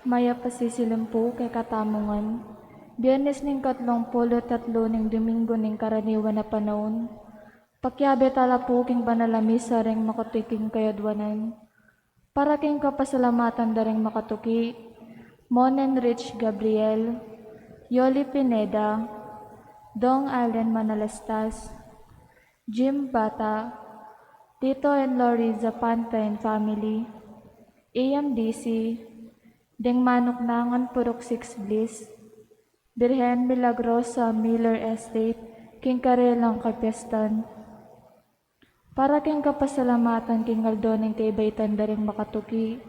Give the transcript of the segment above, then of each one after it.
Maya pasisilimpo kay katamungan. Biyernes ning 33 ning Domingo ning karaniwan na panahon. Pakyabe talapo king banalami sa ring makatiking kayadwanan. Para king kapasalamatan da ring makatuki. Monen Rich Gabriel, Yoli Pineda, Dong Allen Manalastas, Jim Bata, Tito and Lori Zapanta and family, AMDC, Deng Manok Nangan Purok 6 Bliss, Birhen Milagrosa Miller Estate, King Karelang Kapestan. Para king kapasalamatan king Aldoning kay Baytan da ring makatuki,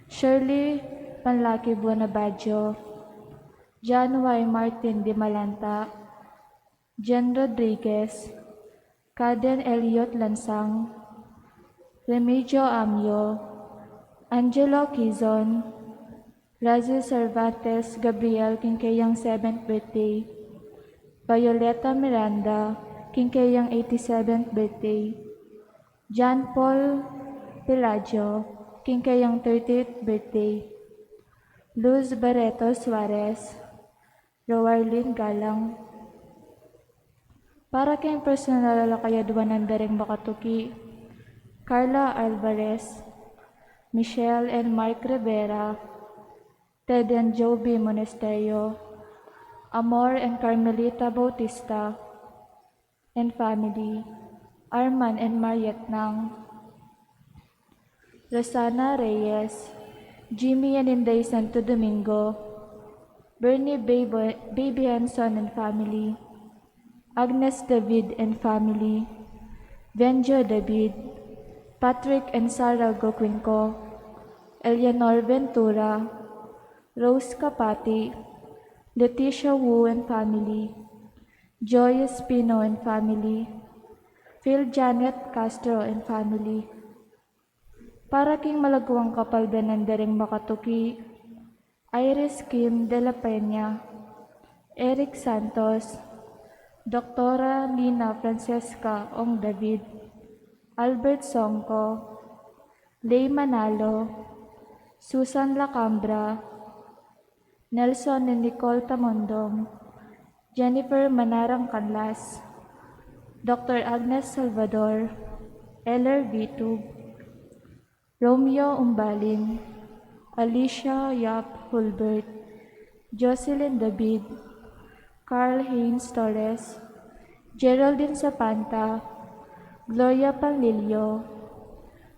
Shirley Panlaki Buenabaggio, John Y. Martin de Malanta, Jen Rodriguez, Caden Elliot Lansang, Remigio Amyo, Angelo Quizon, Razi Cervantes Gabriel Kinkeyang 7th birthday, Violeta Miranda Kinkeyang 87th birthday, John Paul Pelagio Kinkeyang 30th birthday, Luz Barreto Suarez, Roarlin Galang. Para kay personal la kayadwanan da ring makatuki, Carla Alvarez, Michelle and Mark Rivera, Ted and Joby Monasterio, Amor and Carmelita Bautista, and family, Arman and Mariet Nang, Rosana Reyes, Jimmy and Inday Santo Domingo, Bernie Baby Hanson and family, Agnes David and family, Benjo David, Patrick and Sarah Goquinco, Eleanor Ventura, Rose Capati, Leticia Wu and family, Joy Espino and family, Phil Janet Castro and family. Para king malagwang kapaldanan da ring makatuki, Iris Kim de la Peña, Eric Santos, Doktora Nina Francesca Ong David, Albert Songko, Lay Manalo, Susan Lacambra, Nelson and Nicole Tamondong, Jennifer Manarang Canlas, Dr. Agnes Salvador, Eller Vitug, Romeo Umbalin, Alicia Yap Hulbert, Jocelyn David, Carl Haynes Torres, Geraldine Zapanta, Gloria Panlilio,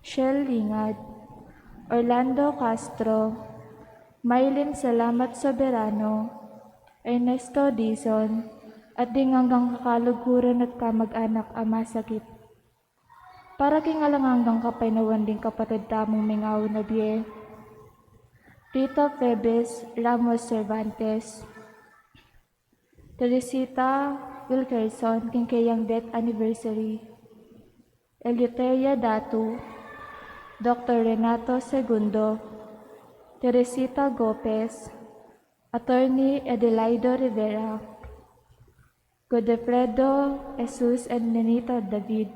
Shell Lingad, Orlando Castro, Mylene Salamat Soberano, Ernesto Dizon, at hanggang kakaluguran at kamag-anak ama sakit. Para king alangang kapaynawan ding kapatid tamong mingaw na biye, Rita Febes Ramos Cervantes, Teresita Wilkerson Kinkeyang death anniversary, Eleuteria Datu, Dr. Renato Segundo, Teresita Gopez, Attorney Adelaido Rivera, Godefredo Jesus and Nenita David,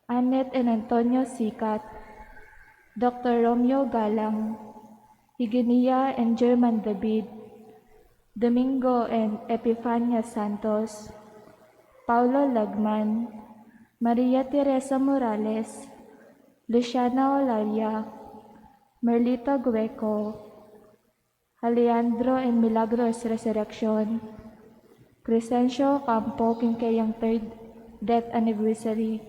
Annette and Antonio Sikat, Dr. Romeo Galang, Higenia and German David, Domingo and Epifania Santos, Paulo Lagman, Maria Teresa Morales, Luciana Olaria, Merlita Gueco, Alejandro and Milagros Resurrection, Crescencio Campo Kinkeyang 3rd death anniversary,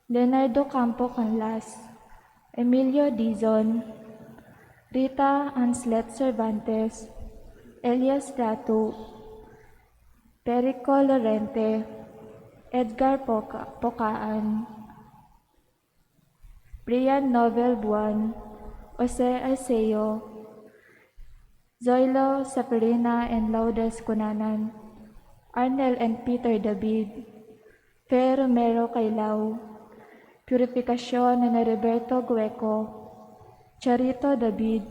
Leonardo Campo Canlas, Emilio Dizon, Rita Anslet Cervantes, Elias Datu, Perico Lorente, Edgar Pocaan, Brian Novel Buan, Jose Arceo, Zoilo Saperina and Laudes Cunanan, Arnel and Peter David, Fe Romero Cailao, Purificación na Roberto Gueco, Charito David,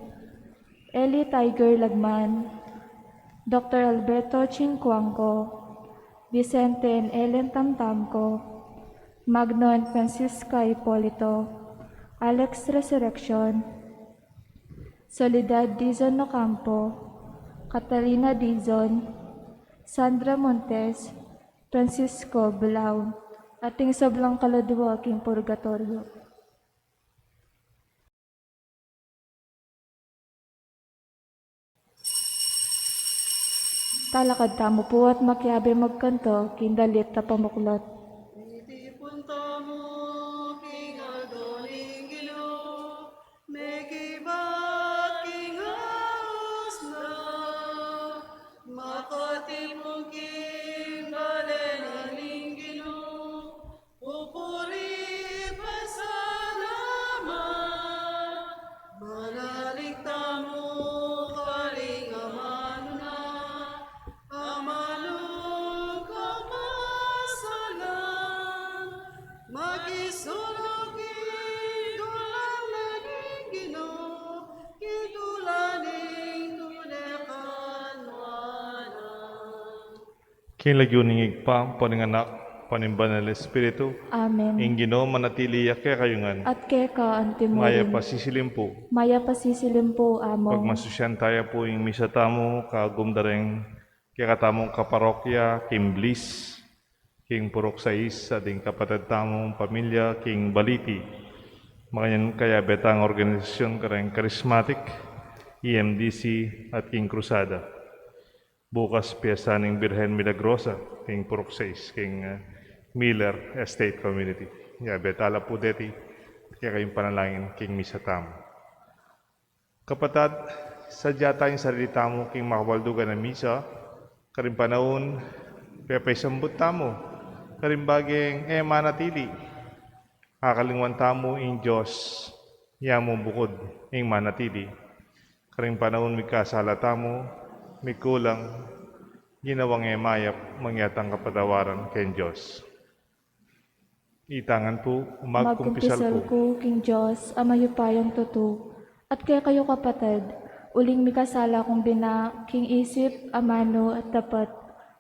Eli Tiger Lagman, Dr. Alberto Chincuanco, Vicente and Ellen Tamtamco, Magno and Francisca Hipolito, Alex Resurrection, Soledad Dizon Ocampo, Catalina Dizon, Sandra Montes, Francisco Bulao, ating sablang kaluluwa aking purgatorio. Talakad tamo po at makyabe magkanto, kindalit ta pamuklot. Itipon tamo, King Adoning Gilo, Mekibat King Ausna, Makatipon King Balenaning Gilo, Pupuri pasalamat, Manalig tamo, Kaling Amanuna, Amalog kapasalan, Magisulog itulang naging Gino, Kitulaning tunekan wala. Kinlagyuning igpa, paninganak, panimbanal Espiritu, Amen. Ingino manatili kaya kayungan, At keka maya antimurin, pasisilimpo, maya pasisilim po among, pagmasusyan tayo po yung misa tamo, kagumdareng kaya katamong kaparokya, kimblis, king purok sais, ating kapatid tamong pamilya, king baliti, makanyan kaya betang organisasyon kareng charismatic, EMDC at king krusada. Bukas piyesa ng Birhen Milagrosa, king purok sais, king Miller Estate Community. Ya, betala po deti, kaya kayong panalangin, king misa tamo. Kapatid, sadya tayong sarili tamo, king makawaldugan na misa, karing panahon, pepay sambut tamo, karing bageng manatili, kakalingwan tamo ing Diyos, yamo bukod ing manatili. Karing panahon may kasala tamo, may kulang, ginawang mayap, mangyatang kapatawaran kay Diyos. Itangan po, magkumpisal magkumpisal po. ko, King Diyos, amayupayang tuto, at kaya kayo kapatid, uling mikasala kong bina, king isip, amano at dapat,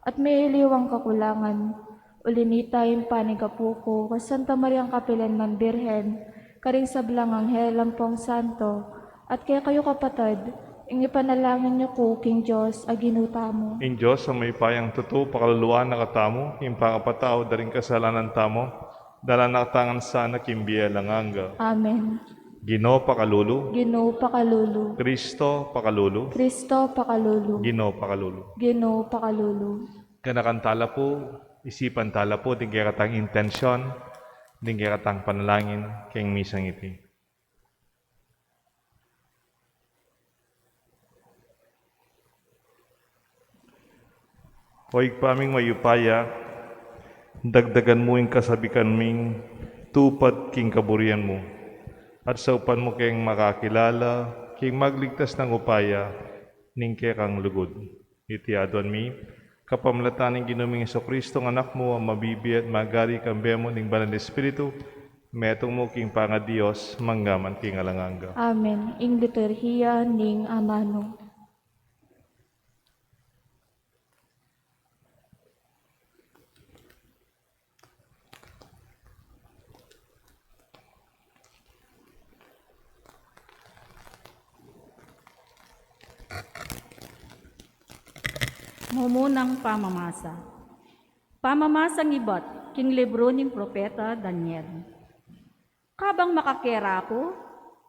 at may iliwang kakulangan. Ulinita yung panigapuko, kas Santa Mariang Kapilan ng Birhen, karing sablang anghel lampong santo, at kaya kayo kapatid, ing ipanalangin niyo ko, King Diyos, aginuta mo. In Diyos, sa may payang totoo, pakaluluan na katamo, yung pangapatao, daring kasalanan tamo, dala nakatangan sana kimbiya langanga. Amen. Gino pakalulu, Ginoo pakalulu, Kristo pakalulu, Kristo pakalulu, Gino pakalulu. Ginoo pakalulu. Kanakantala po, isipan tala po, din kaya katang intensyon, din kaya katang panalangin, kayong misang iti. Hoy paming mayupaya, dagdagan mo yung kasabikan ming tupad king kaburian mo. At sa upan mo kayong makakilala, king magligtas ng upaya, ning kaya kang lugod. Iti adon mi, kapamlatan ng ginuming Kristo ng anak mo, ang mabibi at magari kambe mo ning banal na Espiritu, metong mo king panga Diyos, manggaman king alanganga. Amen. Ing liturhiya ning amano. Mumunang pamamasa. Pamamasang ibat, king libro ning propeta Daniel. Kabang makakera ko,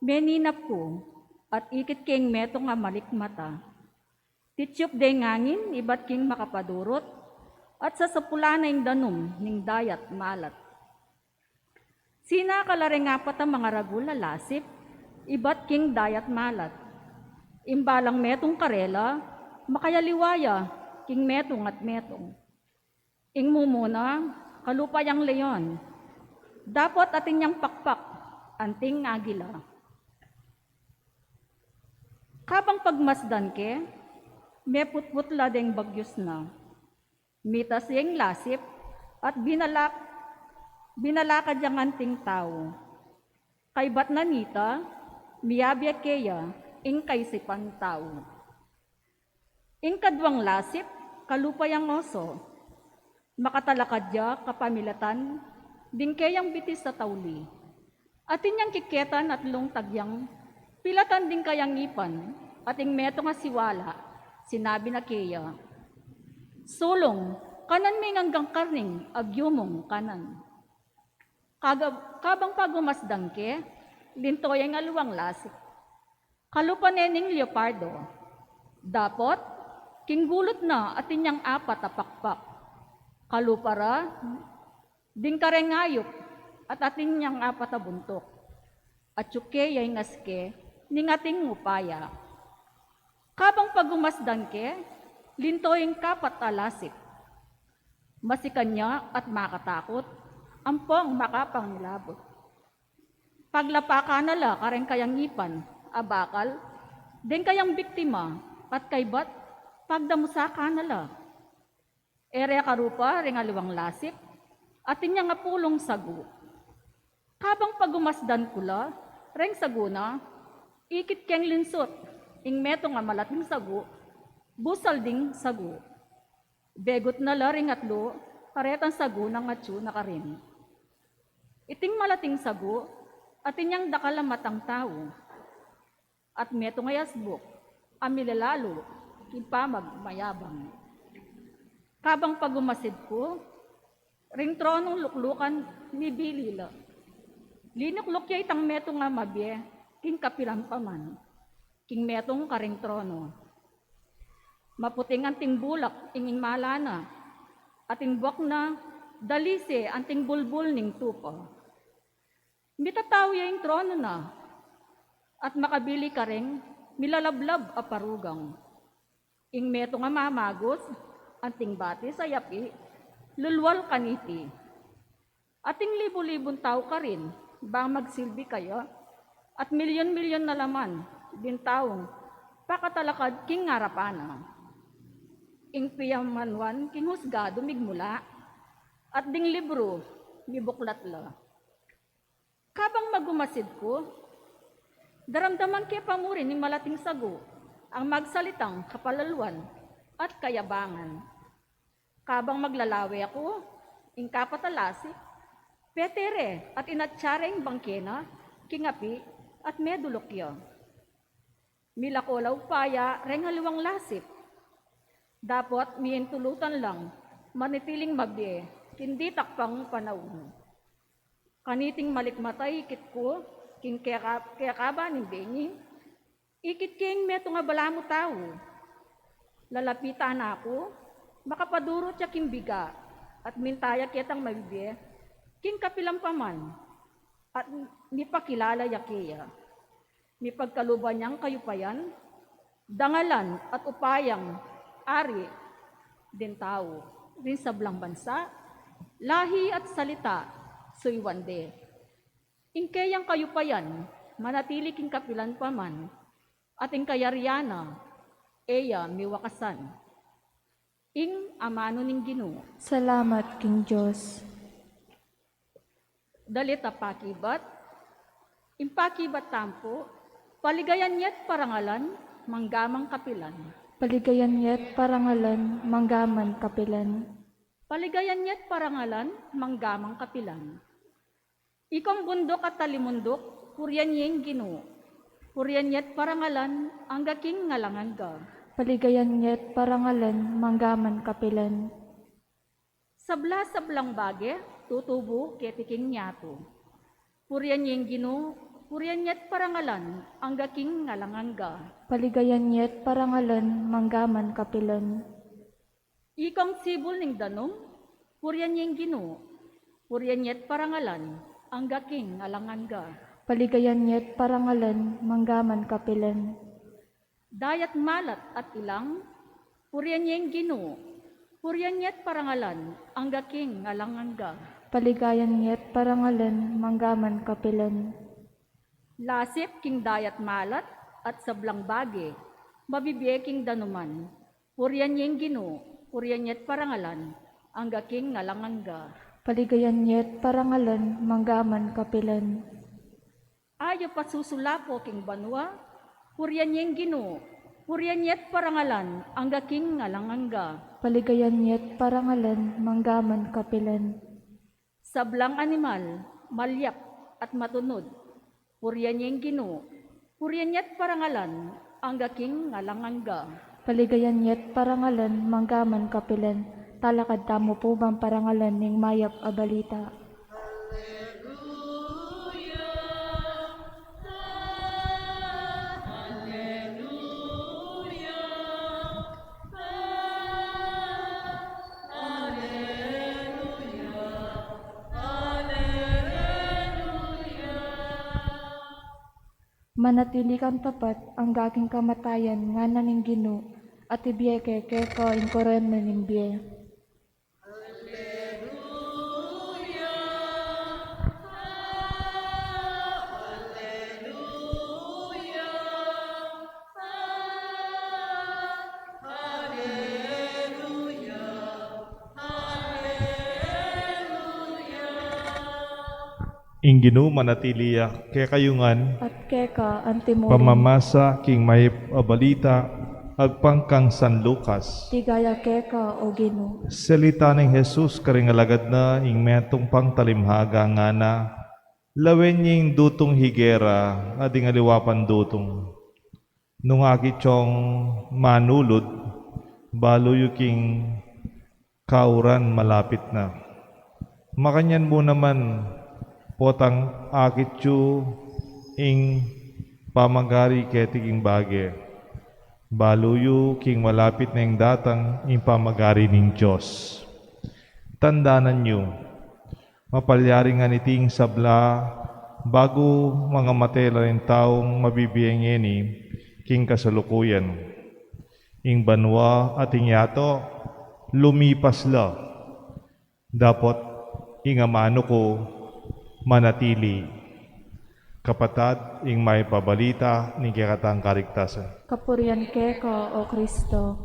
meninap ko, at ikit king metong nga malikmata. Titsyop day ngangin, ibat king makapadurot, at sa sapula na yung danum, ning dayat malat. Sina kalare nga pata mga ragula lasip, ibat king dayat malat. Imbalang metong karela, makayaliwaya, king metong at metong. Ing mumuna, kalupayang leon. Dapat atin niyang pakpak, anting agila. Kabang pagmasdan ke, may putputla deng bagyos na. Mitas yung lasip, at binalakad yung anting tao. Kay bat na nita, miyabya keya, ing kaisipan tao. Ing kadwang lasip, kalupayang oso. Makatalakadya kapamilatan, dingkayang bitis sa tawli. Atin yang kiketan at lung tagyang, pilatan din kayang ipan, ating meto nga siwala, sinabi na kaya. Sulong, kanan may nganggang karning, agyumong kanan. Kabang pagumasdang ke, lintoyang aluwang lasik. Kalupanening leopardo. Dapot, kinggulot na atin yang apat apakpak. Kalupara, ding karengayop, at atin yang apat a buntok. At yuke yay ngaske, ning ating upaya. Kabang pagumasdan ke, lintoying kapat alasip. Masikan niya at makatakot, ampong makapang nilabot. Paglapaka nala kareng kayang ipan, abakal, din kayang biktima, at kaybat, pagdamusaka nala. Ere karupa, ring aliwang lasip, atin niya nga pulong sagu. Kabang pagumasdan kula, reng saguna, ikit keng linsot, ing meto nga malating sagu, busal ding sagu. Begot na laring atlo, karetang sagu ng atsu na karin. Iting malating sagu, atin niyang dakalamatang tao. At meto nga yasbuk, amilalalo, kipamag mayabang. Kabang pagumasid ko, ring tronong luklukan ni Bilila. Linuklok ya itang meto nga mabye, king kapilan paman, king metong karing trono. Maputing anting bulak, ingin malana, ating buwak na, dalise anting bulbul ning tupa. Mitataw ya yung trono na, at makabili ka ring, milalablab a parugang. Ing meto nga mamagos, anting bati sa yapi, lulwal kaniti. Ating libo-libong tao ka rin, bang magsilbi kayo, at milyon-milyon na laman, din taong, pakatalakad king ngarapana. Ing piyamanwan, king husgado migmula, at ding libro, mibuklatla. Kabang magumasid ko, daramdaman kaya pamurin ng malating sago, ang magsalitang kapalaluan at kayabangan. Kabang maglalawi ako, ing kapatalasi, petere at inatsareng bangkena, kingapi at medulokyo. Milakolaw paya, reng haliwang lasip. Dapat miintulutan lang, manitiling mabye, hindi takpang panahon. Kaniting malikmatay ikit ko, king kaya kaba ni Benyi, ikit king meto nga balamo tao. Lalapitan ako, makapaduro siya king biga, at mintaya kitang mabibye, king kapilang paman, at mipakilala yakiya. Mipagkaluban niyang kayupayan, dangalan at upayang, ari, din tao, rin sa blang bansa, lahi at salita, suywande. Ingkayang kayupayan, manatili king kapilan paman, at ingkayariana, eya miwakasan. Ing amano ning Ginoo. Salamat, King Diyos. Dalita pakibat, impakibat tampo, paligayan yet parangalan, manggamang kapilan. Paligayan yet parangalan, manggaman kapilan. Paligayan yet parangalan, manggamang kapilan. Ikong bundok at talimundok, puryan yeng Ginoo. Puryan yet parangalan, ang gaking ngalangan ka. Paligayan yet parangalan, manggaman kapilan. Sabla-sablang bage, tutubo ketiking nyato. Puryan yeng Ginoo, puryan yet parangalan, ang gaking ngalangan ka. Paligayan yet parangalan, manggaman kapilan. Ikong sibol ning danong, puryan yeng Ginoo, puryan yet parangalan, ang gaking ngalangan ka. Paligayan yet parangalan, manggaman kapilan. Dayat malat at ilang, puryan yeng Ginoo, puryan yet parangalan, ang gaking ngalangan ka. Paligayan yet parangalan, manggaman kapilan. Lasip king dayat malat at sablang bage, mabibye king danuman, puryan yeng Ginoo, puryan yet parangalan, ang gaking ngalangan ka. Paligayan yet parangalan, manggaman kapilan. Ayo pasusulapo king banwa, puryan yeng Ginoo, Purianyet parangalan, angga king ngalangangga. Paligayan yet parangalan, manggaman kapilan. Sablang animal, malyak at matunod. Puryanyeng Ginoo. Puryanyet parangalan, angga king ngalangangga. Paligayan yet parangalan, manggaman kapilan. Talakad tamo po bang parangalan ning mayap a balita. Manatili kang tapat ang gaging kamatayan nga naning Ginoo at ibiyeke keko inkoren naning biye. Ing Ginoo manatiliya kay kayungan At keka ang timurin, pamamasa king may abalita agpangkang San Lucas. tigaya keka o Ginoo. Salita ng Jesus karingalagad na ing metong pangtalimhaga nga na lawen yung dutong higera ading aliwapan dutong. Nung akityong manulod balo yuking kauran malapit na. Makanyan mo naman potang akityu ing pamagari ketiging bage. Baluyo king malapit na ing datang ing pamagari ning Diyos. Tandanan nyo, mapalyari nga niting sabla bago mga matela rin taong mabibiyeng eni king kasalukuyan. Ing banwa at ing yato, lumipas la. Dapat ing amano ko manatili. Kapatad, ing may pabalita ni kikatang kariktasan. Kapurian keko o Kristo.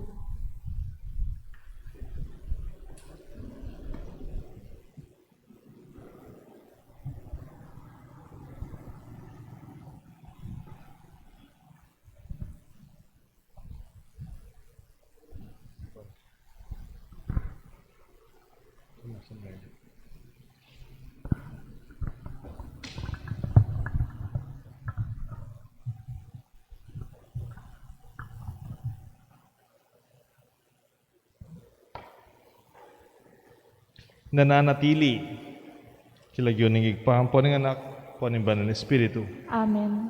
Nananatili. Kilagyo ng igpampo ng anak, po ng banal na Espiritu. Amen.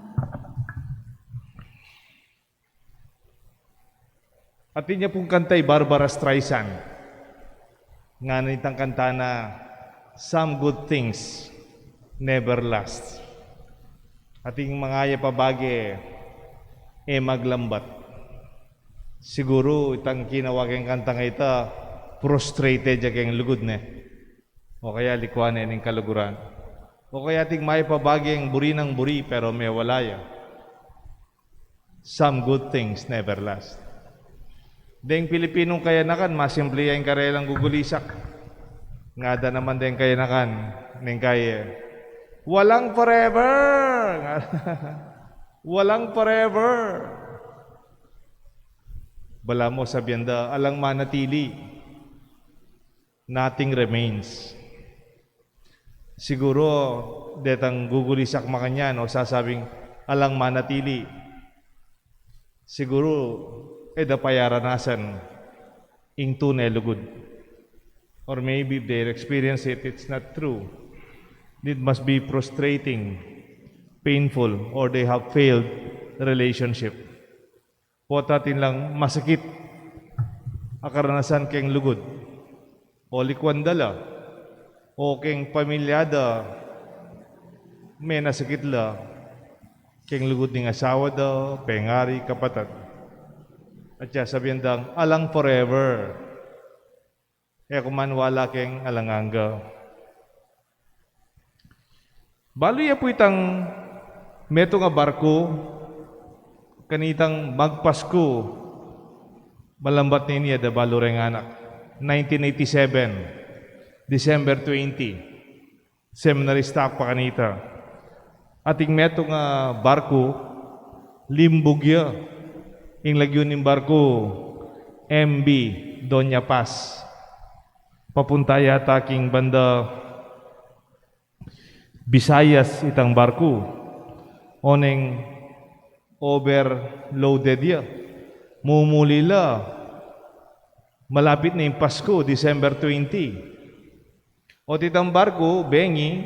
At niya pong kantay Barbara Streisand. Nga nitang kanta na Some Good Things Never Last. Ating mga pabage maglambat. Siguro itang kinawaging kanta nga ita prostrated yung lugod na. O kaya likwanin ng kaluguran. O kaya ting may pabaging buri ng buri pero may walaya. Some good things never last. Deng Pilipinong kayanakan, masimple yung karelang gugulisak. Ngada naman deng kayanakan, neng kaya. Walang forever! Walang forever! Bala mo sabihan da, alang manatili. Nothing remains. Siguro, detang gugulisak makanyan o sasabing alang manatili. Siguro, da payaranasan ing tunay lugod. Or maybe if they experience it, it's not true. It must be frustrating, painful, or they have failed the relationship. Potatin lang masakit akaranasan keng lugod. O likwandala, o keng pamilyada, may nasakit la, keng lugod ng asawa da, pengari, kapatid. At siya sabihin dang, alang forever. Kuman wala keng alanganga. Balo ya po itang meto nga barko, kanitang magpasko, malambat niya da balo reng anak. 1987, December 20, seminary staff pa kanita. Ating meto nga barko, limbog ya. ing lagyon ng barko MB Doña Paz. Papunta yata king banda Visayas itang barko. Oneng overloaded ya. Mumulila. Malapit na yung Pasko, December 20. O itang barko, bengi,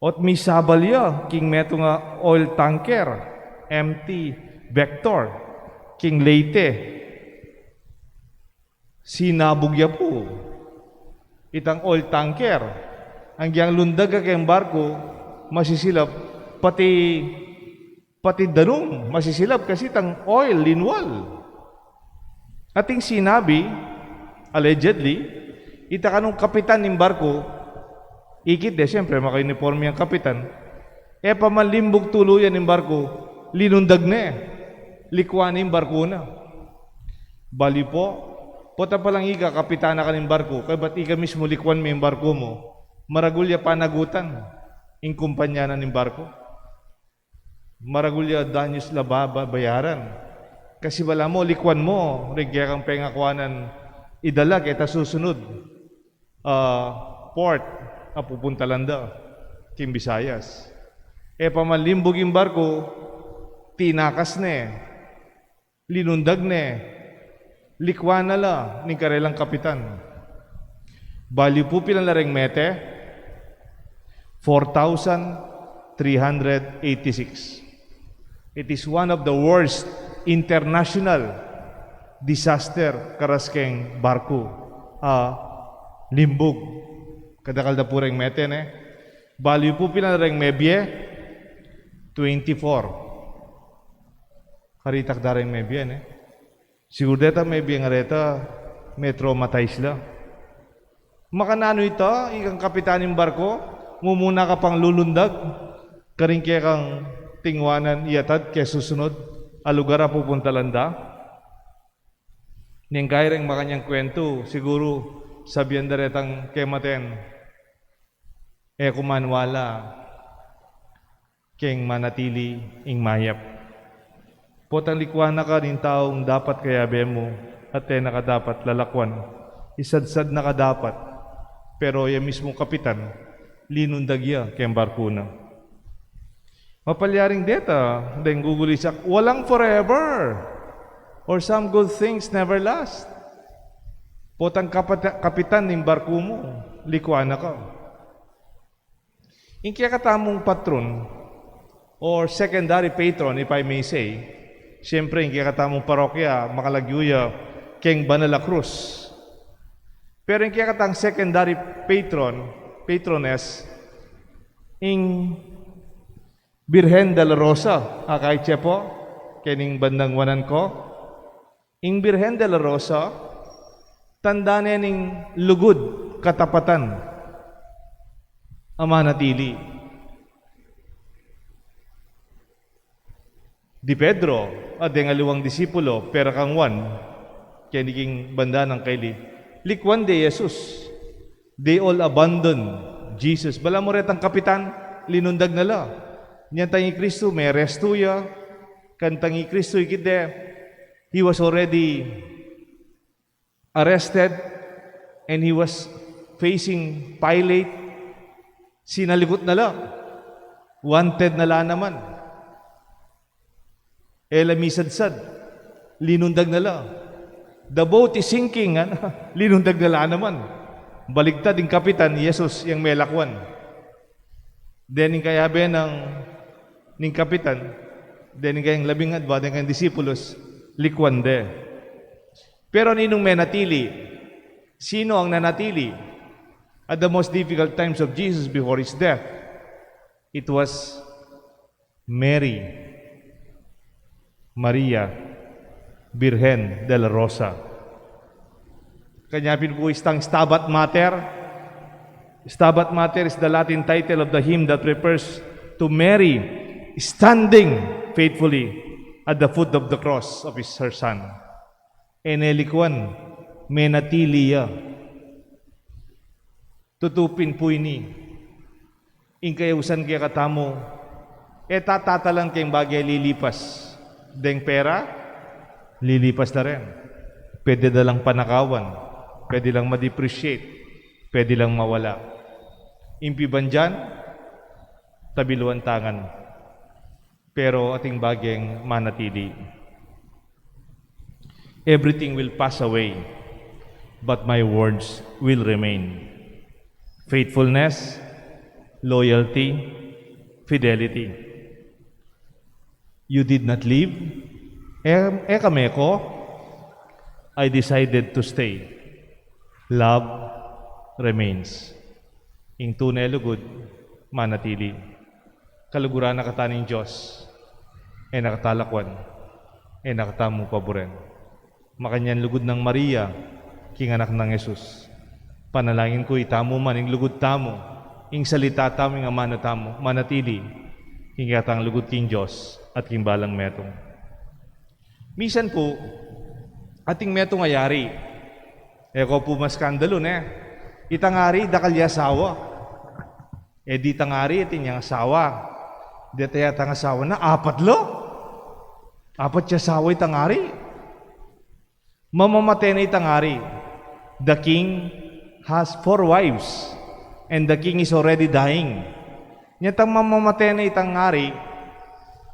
ot misabalya, king meto nga oil tanker, MT Vector, king Leyte. Sinabugya po. Itang oil tanker. Ang giyang lundag kayang barko, masisilap, pati danong, masisilap kasi itang oil, linwal. Ating sinabi, allegedly, ita kanong kapitan ng barko, ikit de, siyempre, maka-uniforme ang kapitan, pamanlimbog tuluyan ng barko, linundag na likwan ng barko na. Bali po, pota palang ika, kapitana ka ng barko, kaya ba't ika mismo likwan mo yung barko mo, maragulya panagutan, yung kumpanya na ng barko. Maragulya danyos lababa bayaran. Kasi wala mo, likwan mo, rigya kang pengakwanan, idalag, eta susunod, port, pupunta lang daw, Kim Visayas. Pamanlimbog yung barko, tinakas na linundag na likwan na la, ni karelang kapitan. Bali po pinalaring mete, 4,386. It is one of the worst international disaster karaskeng barko. Limbog. Kadakal da pureng meten Bali po pinareng mebye 24. Karitak dareng mebye Siguro deta mebye nga reta may traumatize la. Makanano ito, ikang kapitan ng barko, mumuna ka pang lulundag, karing kaya kang tingwanan iatad kaya susunod alugar pupunta landa. Ning kaireng makanyang kwento, siguro sabihan daretang kematen, kumanwala, keng manatili ing mayap. Potang likwan na ka ng taong dapat kaya bemo, at nakadapat lalakwan. Isadsad na kadapat, pero yung mismong kapitan, linundagya keng barkuna. Mapalyaring deta, then gugulisak, walang forever, or some good things never last. Potang kapitan ng barko mo, likwan na ka. In kaya katamong patron, or secondary patron, if I may say, siyempre, in kaya katamong parokya, makalagyuya, keng Banala Cruz. Pero in kaya katang secondary patroness, in Birhen de la Rosa, kahit siya po, kening bandang wanan ko, ing Birhen de la Rosa, tanda na ning lugod, katapatan, amanatili. Di Pedro, at ang aliwang disipulo, pera kang wan, kening banda ng kaili, likwan de Jesus, they all abandon Jesus. Bala mo retang kapitan, linundag na la. Niyan tangi Kristo, may restuya, kan tangi Kristo ikide, he was already arrested and he was facing Pilate. Sinaligot na la. Wanted na la naman. Lamisadsad. Linundag na la. The boat is sinking. Linundag na la naman. Baligtad yung kapitan, Jesus, yung melakwan. Then yung kayabe ng kapitan, then yung labing adwa, then yung disipulos, likwan de. Pero ninong may natili? Sino ang nanatili at the most difficult times of Jesus before His death? It was Mary, Maria, Birhen de la Rosa. Kanya po istang Stabat Mater. Stabat Mater is the Latin title of the hymn that refers to Mary standing faithfully at the foot of the cross of her son. Enelikwan, menatiliya. Tutupin po ini. Ingkayusan kaya katamo, tatatalang kayong bagay lilipas. Deng pera, lilipas na rin. Pwede na lang panakawan, pwede lang ma-depreciate, pwede lang mawala. Impiban dyan, tabiluan tangan. Pero ating bagyang manatili. Everything will pass away, but my words will remain. Faithfulness, loyalty, fidelity. You did not leave. Kami ko, I decided to stay. Love remains. Ing tunay lugod, manatili. Kaluguran na kataning Diyos, nakatalakwan, nakatamong paboren. Makanyan lugod ng Maria, king anak ng Jesus. Panalangin ko itamo man, ing lugod tamo, ing salita tamo, ing amana tamo, manatili, ing katang lugod king Diyos, at king balang metong. Misan po, ating metong ayari, ko po mas skandalo itangari dakalya asawa. Di tangari itin yung asawa. Di tayo tang asawa na, apat siya asawa itangari. Mamamatay na itangari. The king has 4 wives and the king is already dying. Nyatang mamamatay na itangari,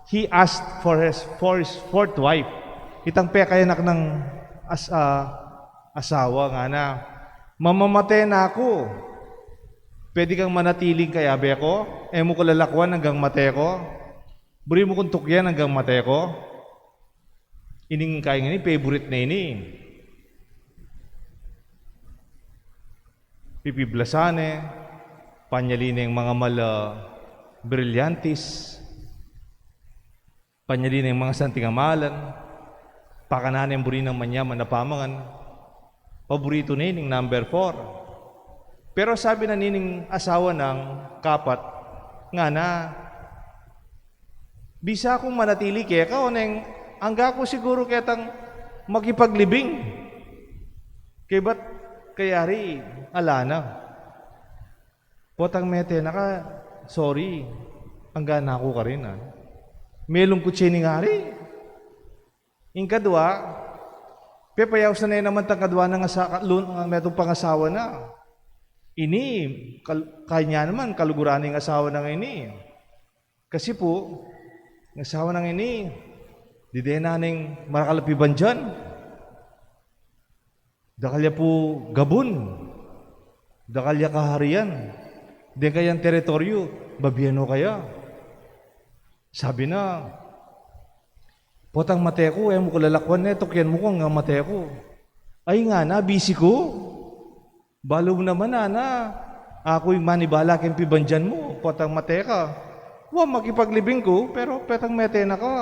he asked for his 4th wife. Itang pekayanak ng asawa nga na, mamamatay na ako. Pwede kang manatiling kaya beko, mo ko lalakwan hanggang mate ko. Buri mo kong tukyan hanggang mate ko. Ining kaya nga ni, favorite na ini. Pipiblasane, panyalin yung mga brilyantis, panyalin yung mga santingamalan, pakananin buri ng manyaman na pamangan. Paborito na yun, number 4. Pero sabi na nining asawa ng kapat, nga na, bisa akong manatili kaya ka, angga ko siguro ketang makipaglibing. Kaya ba't kayari, alana. Potang mete na ka, sorry, angga na ako ka rin. Melong kutsi ni ngari. Ing kadwa, pepayaw sa na naman tang kadwa ng metong pangasawa na. Ini, kanya naman, kaluguran ng asawa ng ini. Kasi po, ng asawa ng ini, di din naning marakalapiban dyan. Dakalya po gabon. Dakalya kaharian. Di kayang teritoryo, babiyano kaya. Sabi na, potang mate ko, mo ko lalakwan neto, kyan mo ko nga mate ko. Ay nga na, busy ko. Balo naman na, ako'y manibala kayong pibandyan mo, potang mate ka. Makipaglibing ko, pero petang mete na ka.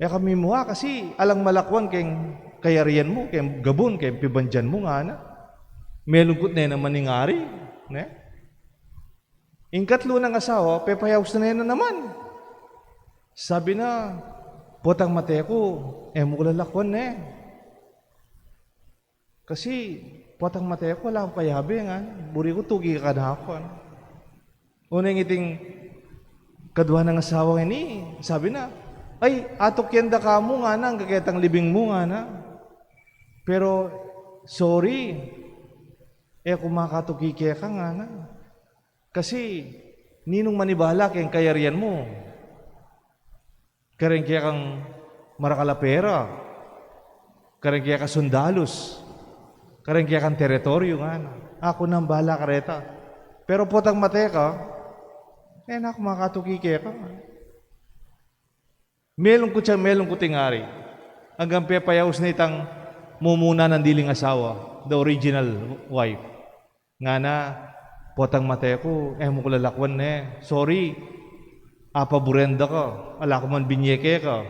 Kami mo kasi alang malakwan kayong kayarian mo, kayong gabon, kayong pibandyan mo nga na. Melungkot na naman ng ari. Ingkatlo ng asawa, pepayaws na naman. Sabi na, potang mate ko, mo ko lalakwan Kasi, potang mate ko, wala akong kayabi nga. Buri ko, tugi ka na ako. Unang iting kadwa ng asawa ini, sabi na, ay, atok yanda ka mo nga na, ang kaketang libing mo nga na. Pero, sorry, kumakatukike ka nga na. Kasi, ninong manibala kayong kayarian mo. Karen kaya kang marakalapera. Karen kaya ka sundalos. Karen kaya kang teritoryo nga na. Ako nang bahala kareta. Pero potang mate ka, na kumakatuki ka. Melong ko siya, melong ko tingari. Hanggang pepayaws na itang mumuna ng diling asawa, the original wife. Nga na, potang mate ko, mo ko lalakwan Sorry, apaburenda ka. Ala ko man binyeke ka.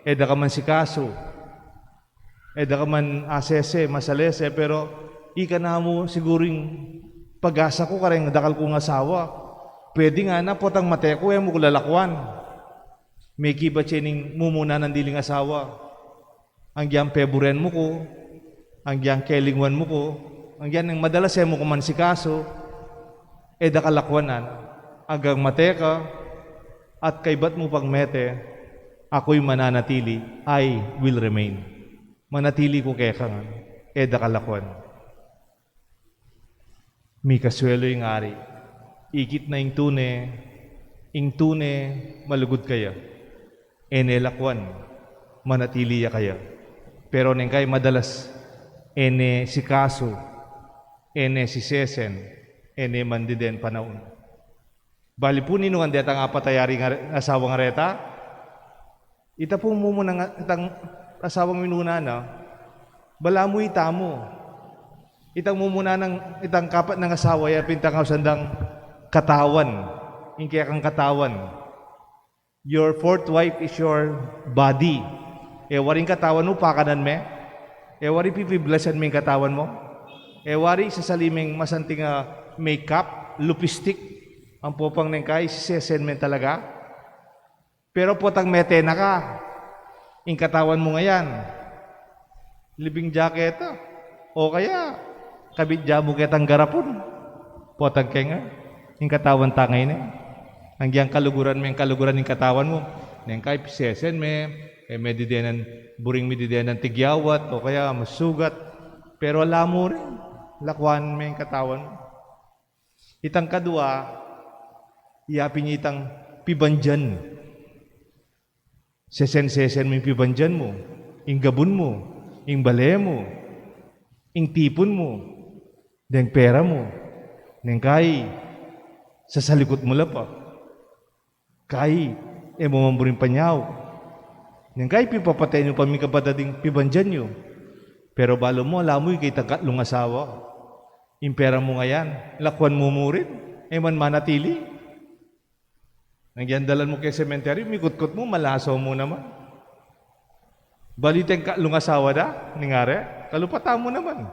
Da ka man sikaso. Da ka man asese, masalese. Pero, ika na mo siguring pag-asa ko kareng dakal kong asawa. Pwede nga na, potang mate ko, mo ko lalakwan. May kiba chening mumuna ng diling asawa. Ang giyang peburen mo ko, ang giyang kelingwan mo ko, ang giyang madalas mo ko man sikaso, dakalakwanan, hanggang mate ka, at kay ba't mo pang mete, ako'y mananatili, I will remain. Manatili ko kaya kang eda kalakwan. Mi kasuelo yung ari, ikit na ing tune, malugod kaya. Ene lakwan, manatili ya kaya. Pero neng kay madalas, ene si kaso, ene si sesen, ene mandiden panahon. Bali po nino ang detang apatayari ng asawang reta, ita po mo ng itang asawang minuna na, bala mo itamo. Itang mumuna ng itang kapat ng asawa ya pintang sandang katawan. Ingkaya kang katawan. Your fourth wife is your body. Waring katawan mo, pakanan me. Wari pipiblasan mo yung katawan mo. Wari sasaliming masanting makeup, lipstick, ang popang neng kay, sisen men talaga. Pero potang mete na ka. Yung katawan mo ngayon. Libing jacket, o kaya, kabidya mo kitang garapon. Potang kenga, yung katawan tangay na. Hanggang kaluguran mo yung kaluguran ng katawan mo. Neng kay, sisen me, medidenan, buring medidenan tigyawat, o kaya masugat. Pero alam mo rin, lakwan mo yung katawan mo. Itang kadua, iyapin niya itang pibandyan. Sesen-sesen mo yung pibandyan mo, yung gabon mo, yung bale mo, yung tipon mo, yung pera mo, yung kay, sa salikot mo pa. Kay, mamamburing panyaw. Yung kay, pipapatay nyo pa may kabadading pibandyan nyo. Pero balo mo, alam mo yung kay tagatlong asawa. Yung pera mo ngayon, lakwan mo mo rin, man manatili. Nagyandalan mo kay cemetery, mikot-kot mo, malasaw mo naman. Baliteng katlong asawa da, ningare, kalupata mo naman.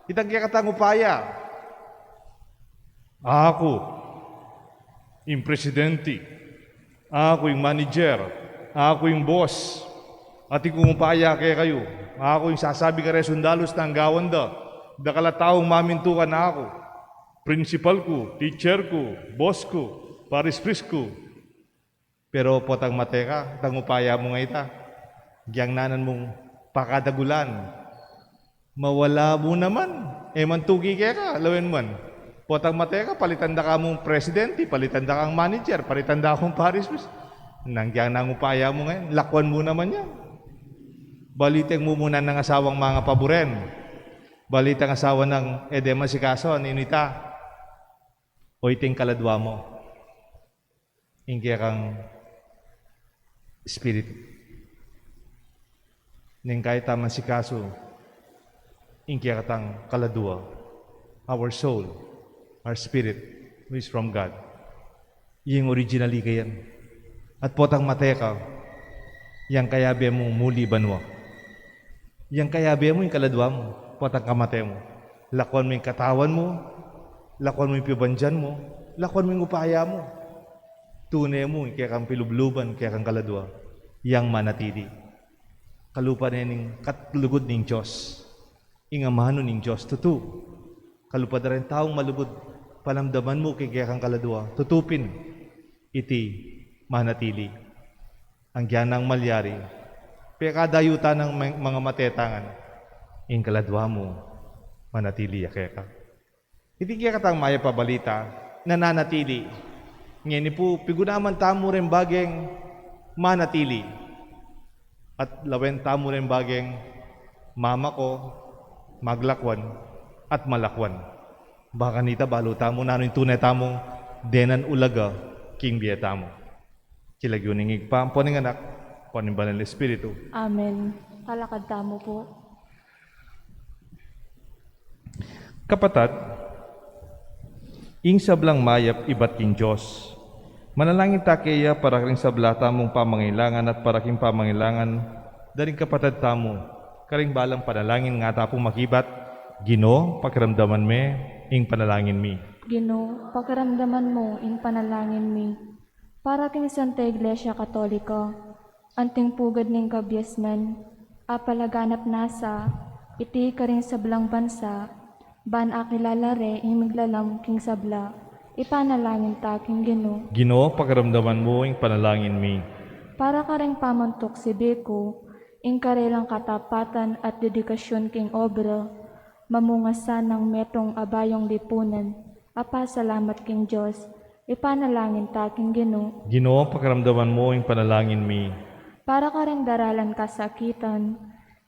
Itang kaya katangupaya. Ako, yung presidente, ako yung manager, ako yung boss, at ikungupaya kaya kayo. Ako yung sasabi ka rin sundalos na ang gawan da. Dakalataong mamintukan na ako. Principal ko, teacher ko, boss ko, paris priest ko. Pero potang mateka, tangupaya mo nga ita. Giyang nanan mong pakadagulan. Mawala mo naman. Mantugi kaya ka, lawin man. Potang mateka, palitan da ka mong presidente, palitan da kang manager, palitan da akong paris priest. Nangyang nangupaya mo ngayon, lakwan mo naman yan. Baliteng mo muna ng asawang mga paboren. Balitang asawa ng edema si kaso, ninita. O iting kaladwa mo. Ingkaya kang spirit. Ning kahit taman si kaso, ingkaya katang kaladwa. Our soul, our spirit, which is from God. Yung originally kayan. At potang mateka, yang kayabe mo muli banwa. Yang kayabe mo yung kaladwa mo, potang kamate mo. Lakwan mo yung katawan mo, lakwan mo yung pibandyan mo, lakwan mo yung upaya mo. Tunay mo, kaya kang pilubluban, kaya kang kaladwa, yang manatili. Kalupa na yung katlugod ng Diyos. Ingamano ng Diyos, tutu. Kalupa na rin taong malubod, palamdaman mo, kaya kang kaladwa, tutupin, iti manatili. Ang giyanang malyari, pekadayutan ng mga matetangan, in kaladwa mo, manatili kaya ka. Hindi kaya katang maya pabalita, nananatili. Ngayon po, pigunaman tamo rin bageng manatili. At lawen tamo rin bageng mama ko, maglakwan, at malakwan. Baka nita balo tamo na yung tunay tamong denan ulaga, king biya tamo. Kilag yun ng igpampo ng anak, paning banal Espiritu. Amen. Kalakad tamo po. Kapatad, ing sablang mayap ibat king Diyos. Manalangin ta kaya para ring sablata mong pamangailangan at para king pamangailangan daring kapatad tamo. Karing balang panalangin nga tapong makibat, Ginoo, pakiramdaman me, ing panalangin mi. Ginoo, pakiramdaman mo in panalangin mi. Para king Santa Iglesia Katolika, anting pugad ning kabyesmen, apalaganap nasa, iti karing sablang bansa, ban akilalare ing maglalam king sabla, ipanalangin ta king Ginoo. Ginoo, pakiramdaman mo, ing panalangin mi. Para ka rin pamantok si Beko, ingkarelang katapatan at dedikasyon king obra, mamungasan ng metong abayong lipunan, salamat king Diyos, ipanalangin ta king Ginoo. Ginoo, pakaramdaman mo yung panalangin mi. Para ka rin daralan kasakitan,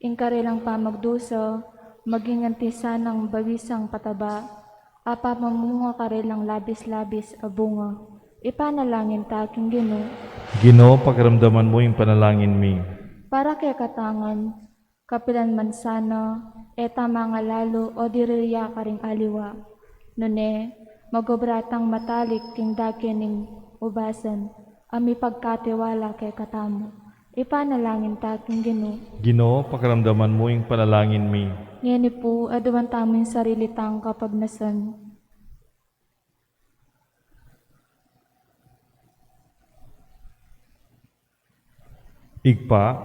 ingkarelang pamagdusa, maging antisan ng bawisang pataba, mamunga ka relang labis-labis a bunga, ipanalangin ta king Ginoo. Ginoo, pakaramdaman mo yung panalangin mi. Para kay katangan, kapilan man sana, tama nga lalo o diririya ka ring aliwa. Nune, magobratang matalik king dakining ubasan, ami pagkatiwala kay katamo. Ipanalangin ta king Ginoo. Ginoo, pakaramdaman mo yung panalangin mi. Ngeni po, aduan taming sarili tang kapagnasan. Igpa,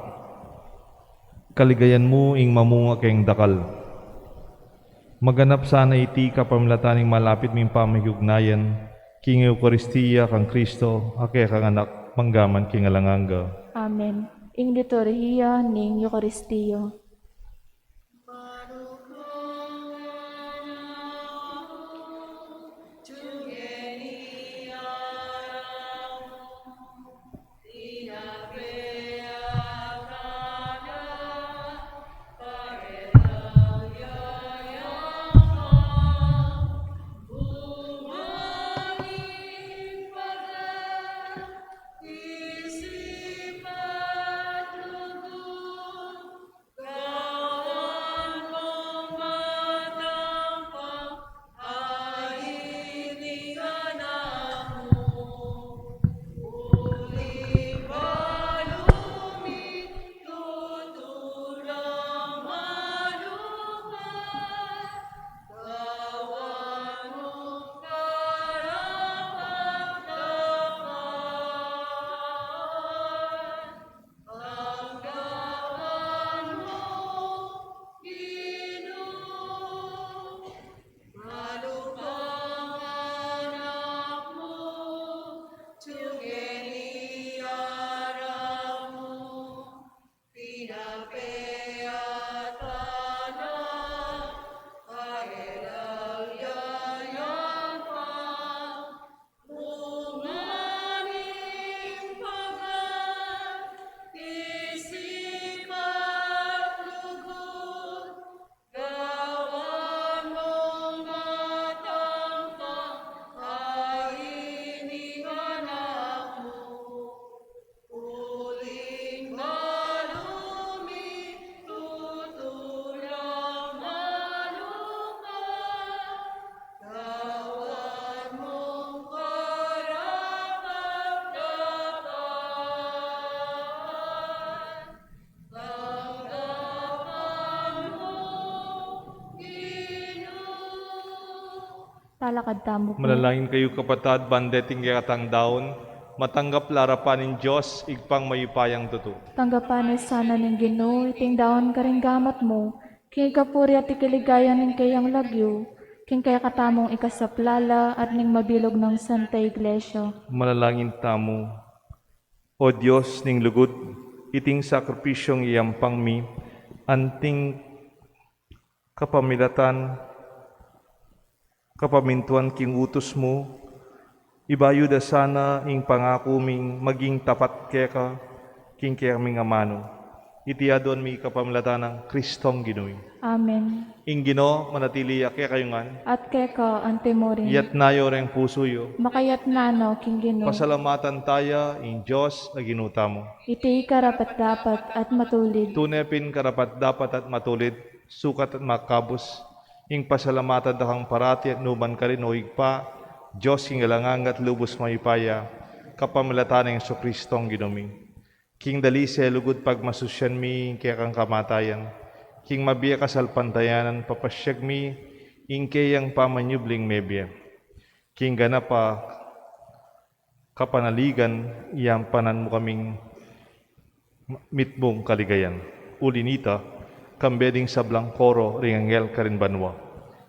kaligayan mo ing mamunga kayong dakal. Maganap sana iti kapamilataning malapit ming pamihugnayan, king Eucharistia kang Kristo, ake kang anak, manggaman king alanganga. Amen. Ing liturhiya ning Eucharistiyo. Talakad tamo po. Manalangin kayo kapatad, bandeting katang daon, matanggap larapan ng Diyos, igpang mayupayang tuto. Tanggapan sana ning Ginoo, iting daon ka ring gamat mo, king kapuri at ikiligayan ning kayang lagyo, king kaya katamong ikasaplala at ning mabilog ng Santa Iglesia. Manalangin tamo, O Diyos ning lugod, iting sakripisyong iyampang mi, anting kapamilatan, kapamintuan king utos mo, ibayo da sana ing pangako ming maging tapat keka, king kaya ming amano. Itiyadon mi kapamilatan ng Kristong Ginoy. Amen. Ing Ginoo manatili kaya kayungan, At keka antimorin, yat nayo reng pusoyo, makayat nano king Ginoo, pasalamatan taya ing Diyos na ginuta mo. iti karapat dapat at matulid. Tunepin karapat dapat at matulid, sukat at makabos, ing pasalamatan dakang parati at numan ka rin o higpa, Diyos king alangang at lubos maipaya, kapamilatan ng Kristong Ginoming. King dali sa lugod pagmasusyan mi, kaya kang kamatayan, king mabiya kasalpantayanan, papasyag mi, ing kayang pamanyubling mebya. King ganapa kapanaligan, iyampanan mo kaming mitmong kaligayan. Ulinita, kambeding sablang koro ringangel karin banwa.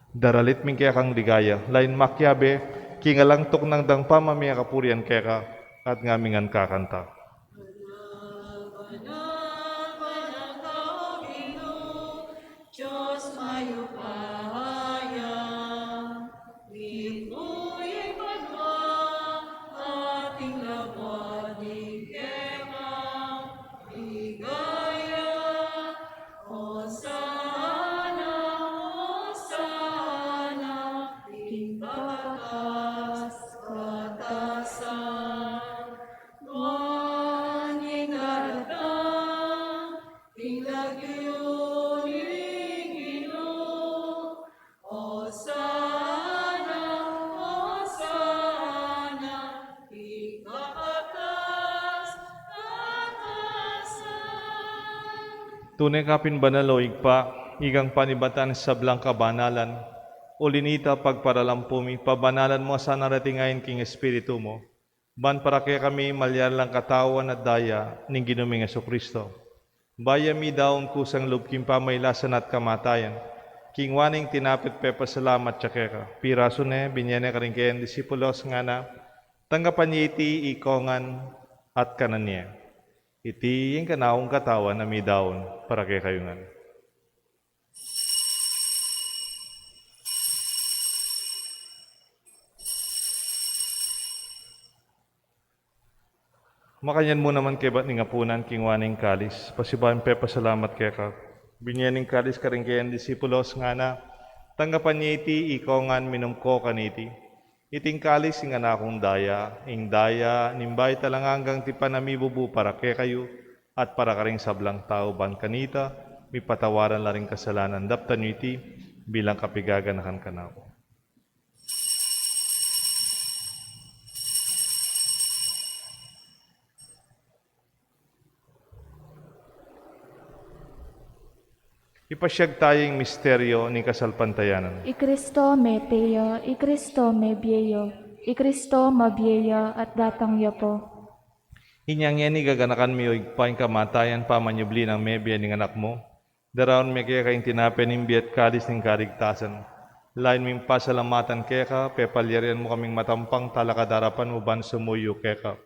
Daralit ming kaya kang ligaya, lain makyabe, kingalangtok ng dang pamamaya kapurian kaya ka, at ngamingan kakanta. mayo pahaya, Gintu'y pagwa, ating labad di kema, ligaya, Hosana, Hosana, ing pagkatas, katasan, Tuaning daratang, ing lagyo ni Ginoo, Hosana, Hosana, ing pagkatas, katasan. Tunay kapin banalo igpa, igang panibatan sa blang kabanalan, ulinita pagparalampumi, pabanalan mo sa naratingayin king Espiritu mo, ban para kaya kami malyar lang katawan at daya ning ginuming Kristo. Baya mi daon kusang loob king pamaylasan at kamatayan, king waning tinapit pepa salamat tsakeka, piraso ne, binyane ka rin kayan disipulos nga na, tanggapan niya iti ikongan at kanan niya. Iti yung kanawang katawan na may daon para kay kayungan. Makanyan mo naman kay ba't ningapunan king waning kalis. Pasibahan pe pasalamat kay ka. Binyaning kalis ka rin kayan disipulos nga na. Tanggapan niya iti ikongan minumko kaniti. Iting kalis ing anakong daya, ing daya, nimbay talang hanggang ti panamibubu para kay kayo, at para ka rin sablang tao ban kanita, may patawaran la rin kasalanan, daptan nyo iti, bilang kapigaganakan ka na ako. Ipasyag tayong misteryo ni kasalpantayanan. I Kristo meteo, I Kristo mebieyo, I Kristo mabieyo at datang po. Inyang yan gaganakan mi o igpaing kamatayan pamanyubli ng mebya ng anak mo. Daraon mi kaya kayong tinapen ng biyat kalis ng karigtasan. Lain ming pasalamatan kaya ka, pepalyarian mo kaming matampang talakadarapan mo ban sumuyo kaya ka.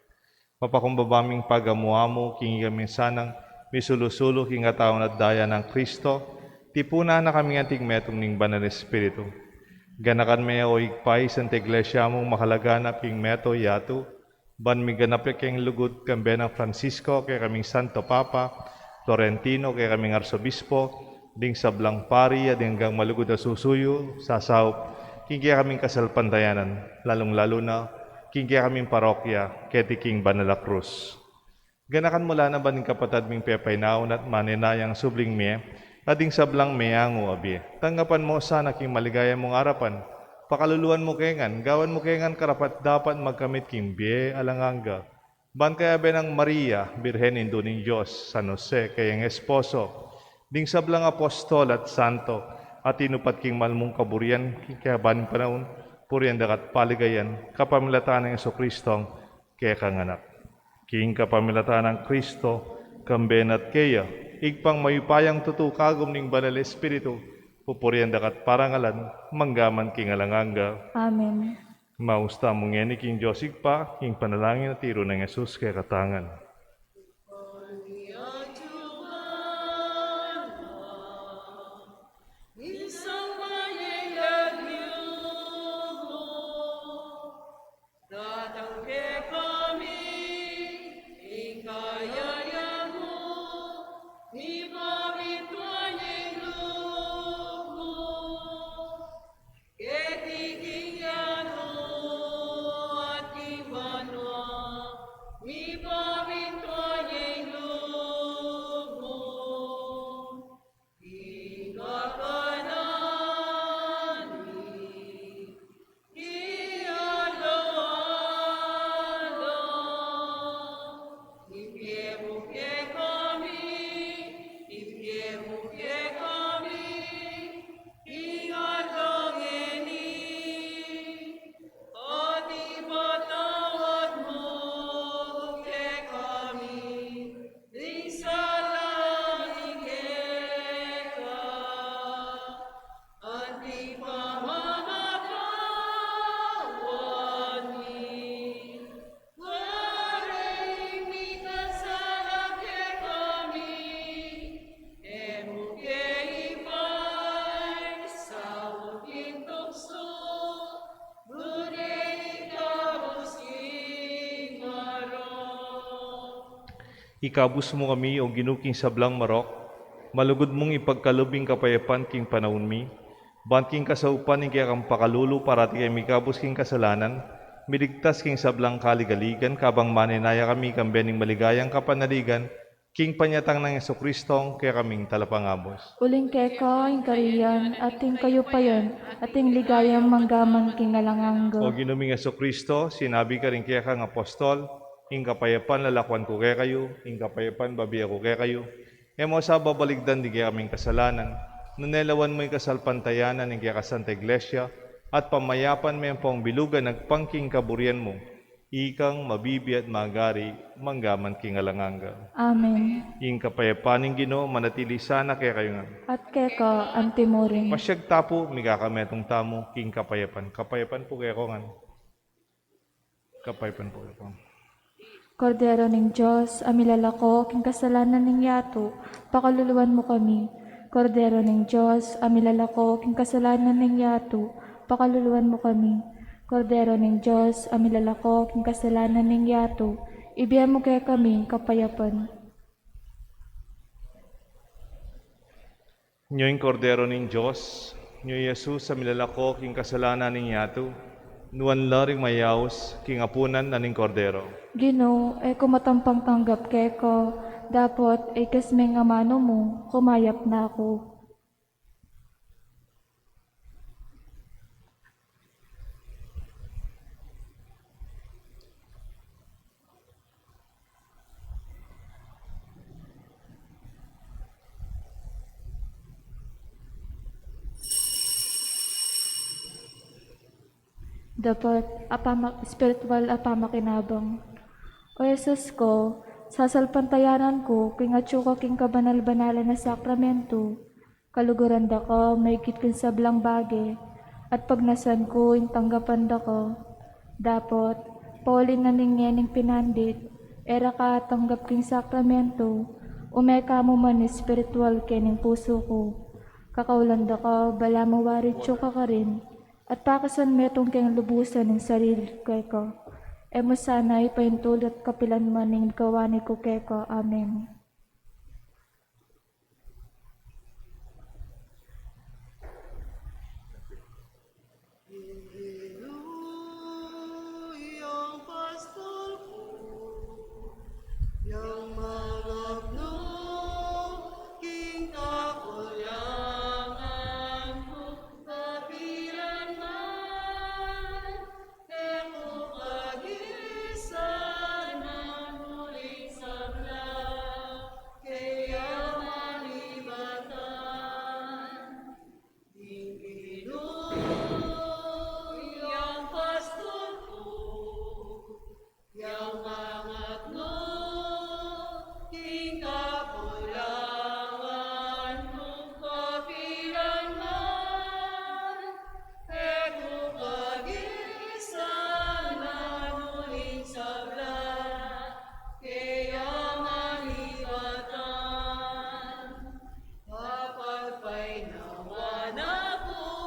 Papakumbabaming pagamuamo, kingi kami sanang, misulusulo king ataon at daya ng Kristo, tipuna na kami ating metong ning banal Espiritu. Ganakan may o igpay sa iglesia mong makalaganap king meto yato, ban mi ganap king lugod kambe ng Francisco kay kaming Santo Papa, Torrentino kay kaming Arsobispo, ding sablang pari at hanggang malugod na susuyo, sasawp, king kaya kaming kasalpantayanan, lalong-lalo na king kaya kaming parokya, keti king Banala Cruz. Ganakan mula na ba ning kapatad ming pepay naon at maninayang subling miye, ading sablang meyango abi. Tanggapan mo sana king maligaya mong arapan, pakaluluan mo kengan, gawan mo kengan karapat dapat magkamit king biye alanganga. Ban kaya benang Maria, Birhen indo ning Diyos, San Jose, kayang esposo, ding sablang apostol at santo, at inupat king malmong kaburian, kaya ban panahon, purian dakat paligayan, kapamilataan ng Jesucristo, kaya kanganak. King kapamilataan ng Kristo, kamben at kaya, igpang mayupayang tutukagom ning banal Espiritu, pupurian dakat parangalan, manggaman king alanganga. Amen. Mausta mong ngeni king Diyos igpa, king panalangin at tiro ng Jesus kaya katangan. Isang mayayagyo, datang kay kami, ikayaya mo, ipawituan yung lugo, ketiging yano at ibanwa, ipawituan Ikabus mo kami o ginuking sablang marok, malugod mong ipagkalubing kapayapan king panahon mi, banking kasaupan ing kaya kang pakalulu para ti kay mikabus king kasalanan, miligtas king sablang kaligaligan, kabang maninaya kami kang bening maligayang kapanaligan, king panyatang ng Jesucristo, kaya kaming talapangamos. Uling keka, ing kariyan, ating kayo pa yon, ating ligayang manggaman king O nalanganggo. ginuming Jesucristo, sinabi ka rin kaya kang apostol, ing kapayapan lalakwan ko kaya kayo, ing kapayapan babiya ko kaya kayo. Emo sa babaligdan di kaya kaming kasalanan, nunelawan mo yung kasalpantayanan ing kaya kasanta iglesia, at pamayapan mo yung pang bilugan nagpangking kaburian mo, ikang mabibi at magari, manggaman king alanganga. Amen. Ing kapayapaning Ginoo manatili sana kaya kayo nga. At keka, antimuring. Pasyag tapo, migakametong tamo, king kapayapan. Kapayapan po kaya ko nga. Kapayapan po kaya ko. Kordero ning Diyos, amilalako, king kasalanan ning yato, pakaluluwan mo kami. Kordero ning Diyos, amilalako, king kasalanan ning yato, pakaluluwan mo kami. Kordero ning Diyos, amilalako, king kasalanan ning yato, ibiyan mo kaya kami kapayapan. Nyo yung kordero ng Diyos, nyo Jesus sa milalako, king kasalanan ng yato, nuan laring mayaos, king apunan na ning kordero. Ginoo, ay kumatampang tanggap keko, dapat ay kasmeng amano mo, kumayap na ako. Dapat spiritual apamakinabang. O Jesus ko, sasalpantayanan ko, kingatyo ko king kabanal-banalan na sakramento, kaluguran da ko, may kitkin sablang bage, at pagnasan ko, yung tanggapan da ko. Dapat, paulin na ning pinandit, era ka tanggap king sakramento, umeka mo man spiritual kening puso ko. Kakaulan da ko, bala mo warit ka rin, at pakasan metong keng lubusan ng sarili keko. Emo sana ipahintulot kapilan maning kawani ko keko. Amen. Yang pastorku, yang magapno, king kakulyanganku, kapilan man, eko kagisan ng muling sabla, kaya malibatan. Yang pastorku, yang mangatno, king kapulangan kung kapilan man, eko kagisan na muling sabla, kaya malibatan. Kapag pa'y nawa na po,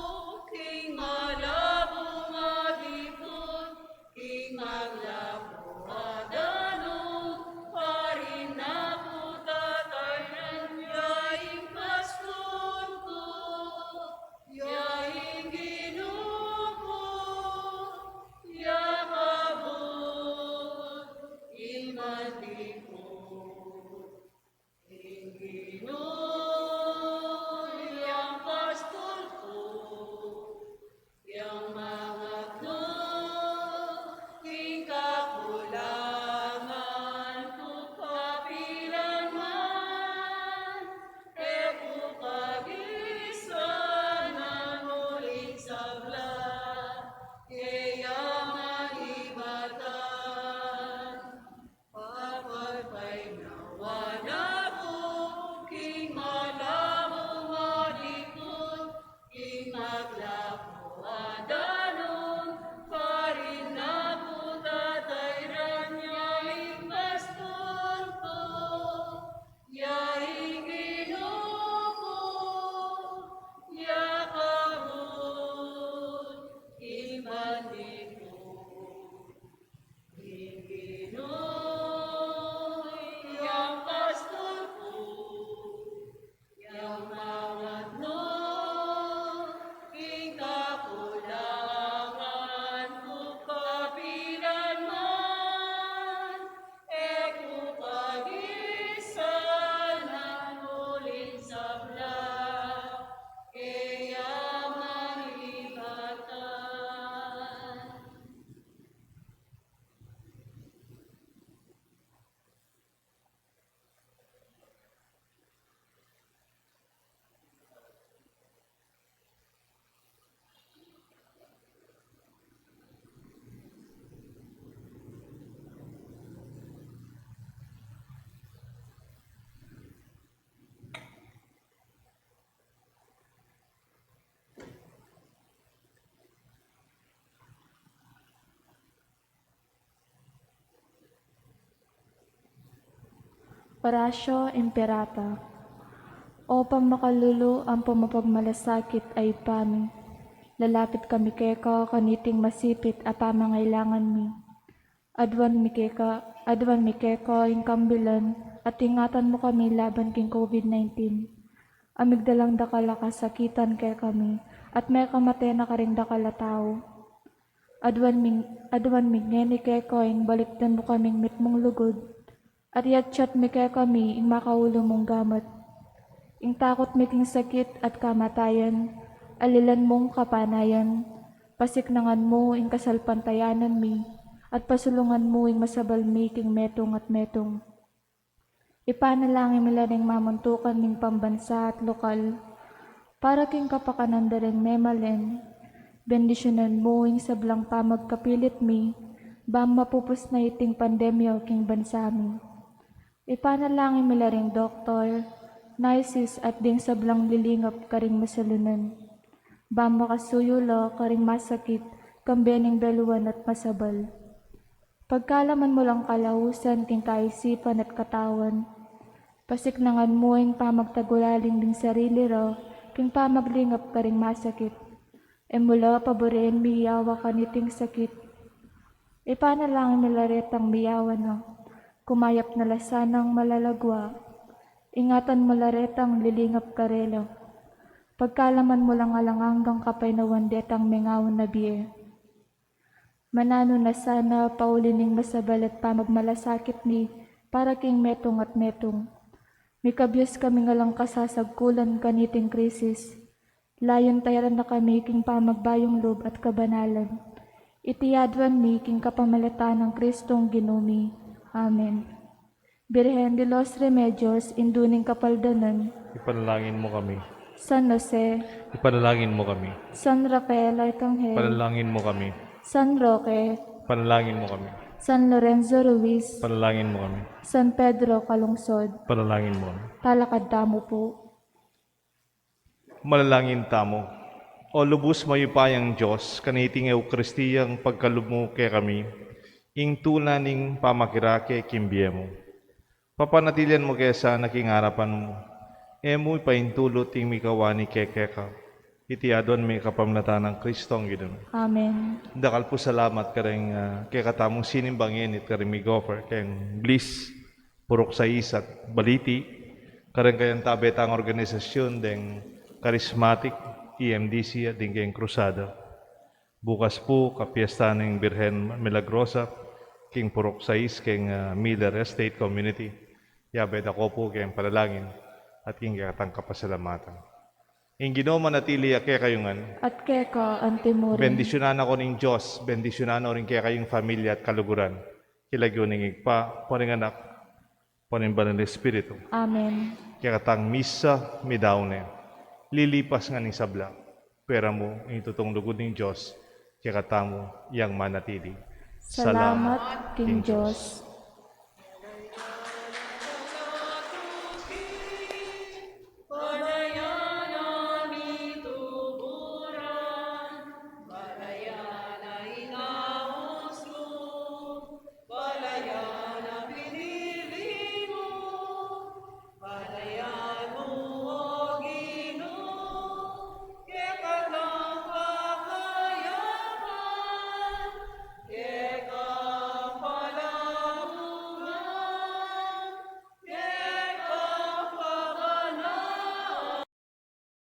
Horacio Imperata. O pamakalulu ang pumapagmalasakit ay pami. Lalapit kami keka kaniting masipit a pamangailangan mi. Adwan mi keka ing kambilan at ingatan mo kami laban king COVID-19. Amigdalang dakala kasakitan kay kami at may kamate na karing dakala tao. Adwan mi ngeni keka ing baliktan mo kaming mitmong lugod. At yatchat mi kay kami ing makaulo mong gamat. Ing takot mi king sakit at kamatayan, alilan mong kapanayan, pasiknangan mo ing kasalpantayanan mi, at pasulungan mo ing masabal mi king metong at metong. Ipanalangin mi ring mamuntukan ming pambansa at lokal, para king kapakanan dareng memalen, bendisyonan mo ing sablang pamagkapilit mi, bam mapupus na iting pandemya king bansa mi. Ipanalangin mi ring doktor, naisis at ding sablang lilingap karing masalunan. Bam makasuyulo karing masakit, kambening beluan at masabal. Pagkalaman mo lang kalausan king kaisipan at katawan, pasiknangan mo ing pamagtagulaling ding sarili raw, king pamaglingap karing masakit. Mula paborein miyawa kaniting sakit. Ipanalangin mi retang miyawa na, kumayap na lasanang malalagwa, ingatan mo laretang lilingap karelo. Pagkalaman mo lang alanganggang kapay na wandetang mengawan na biye. Manano na sana paulining masabal at pamagmalasakit ni para king metong at metong. Mikabyos kami ngalang kasasagkulan kaniting krisis. Layon tayaran na kami king pamagbayong loob at kabanalan. Itiyadwan mi king kapamalatan ng Kristong Ginumi. Amen. Birhen de los Remedios, induning kapaldanan. Ipanalangin mo kami. San Jose, Ipanalangin mo kami. San Rafael Arcangel, Panalangin mo kami. San Roque, Panalangin mo kami. San Lorenzo Ruiz, Panalangin mo kami. San Pedro Calungsod, Panalangin mo kami. Talakad Damo po. Manalangin tamo. O lubos mayupayang Diyos, kaniting Eukristiyang pagkalumo kay kami, ing tunaning pamakirake kimbiye mo. Papanatilian mo kaya sa naking harapan mo. Emo'y paintulot ting mikawani kekeka. Itiadon may kapamnatan ng Kristong Ginoo. Amen. Dakal po salamat kareng kay katamong sinimbangin it kareng migofer kayong Bliss, Purok Sais at Baliti. Kareng kayang tabetang organisasyon deng Charismatic, EMDC at ding kayong Crusada. Bukas po kapiesta ng Birhen Milagrosa, King Purok Sais, King Miller Estate Community. Yabet ako po kayong panalangin at king katang kapasalamatan. Ing Ginoo manatili ake kayungan. At keka antimurin. Bendisyonan ako ning Diyos, bendisyonan ako rin kaya kayong pamilya at kaluguran. Kilagyo ning igpa, poning anak, poning banal na Espiritu. Amen. Kaya katang misa, midawne. Lilipas nga ning sabla. Pera mo, ang itutong lugod ning Diyos, kaya katamo, yang manatili. Salamat, King Diyos.